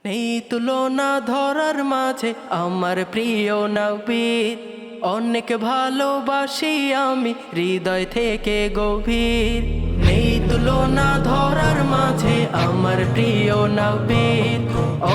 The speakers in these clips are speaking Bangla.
নেই তুলনা ধরার মাঝে আমার প্রিয় নবীর, অনেক ভালোবাসি আমি হৃদয় থেকে গভীর। নেই তুলনা ধরার মাঝে আমার প্রিয় নবীর,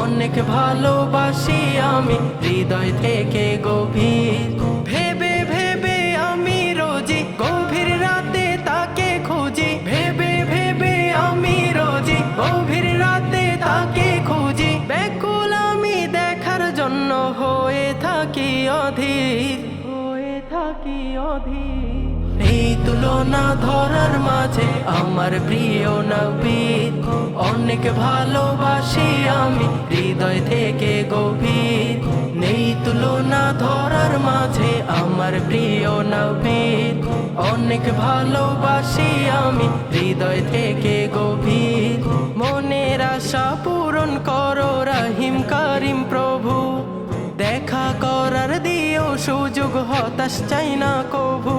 অনেক ভালোবাসি আমি হৃদয় থেকে গভীর। ভেবে ভেবে আমি রোজি গভীর রাতে তাকে খুঁজি, ভেবে ভেবে আমি রোজি গভীর রাতে তাকে খুঁজি। ব্যাকুল আমি দেখার জন্য হয়ে থাকি অধীর, হয়ে থাকি অধীর। এই তুলনা ধরার মাঝে আমার প্রিয় নবীর, অনেক ভালোবাসি আমি হৃদয় থেকে গভীর। নেই তুলনা ধরার মাঝে আমার প্রিয় নবীর, অনেক ভালোবাসি আমি হৃদয় থেকে গভীর। মনের আশা পূরণ করো রহিম করিম প্রভু, দেখা করার দিও সুযোগ, হতাশ চাই না কভু।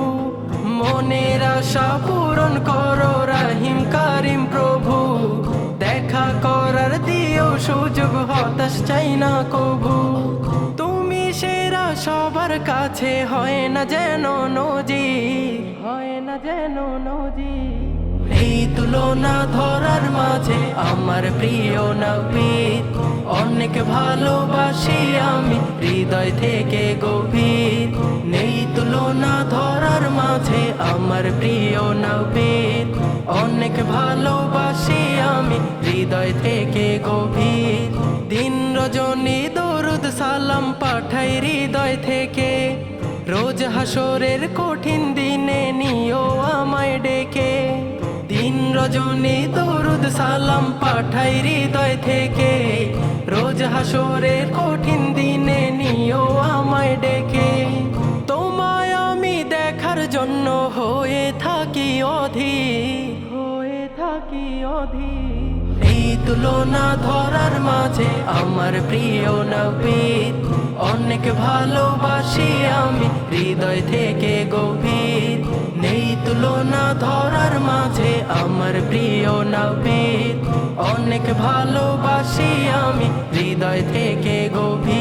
মনের আশা পূরণ করো রহিম করিম প্রভু, দেখা করার দিও সুযোগ, হতাশ চাই না কভু। তুমি সেরা সবার কাছে, হয় না যেন নজির, হয় না যেন নজির। এই তুলনা ধরার মাঝে আমার প্রিয় নবীর, অনেক ভালোবাসি আমি হৃদয় থেকে গভীর। নেই তুলনা ধরার মাঝে আমার প্রিয় নবীর, অনেক ভালোবাসি আমি হৃদয় থেকে গভীর। দিন রজনী দরুদ সালাম পাঠাই হৃদয় থেকে, রোজ হাসরের কঠিন দিনে নিও আমায় ডেকে। দিন রজনী দরুদ সালাম পাঠাই হৃদয় থেকে, রোজ হাসরের কঠিন দিনে নিও আমায় ডেকে। তোমায় আমি দেখার জন্য হয়ে থাকি অধীর, হয়ে থাকি অধীর। এই তুলনা ধরার মাঝে আমার প্রিয় নবীর, অনেক ভালোবাসি আমি হৃদয় থেকে গভীর। নেই তুলনা ধরার মাঝে আমার প্রিয় নবীর, অনেক ভালোবাসি আমি হৃদয় থেকে গভীর।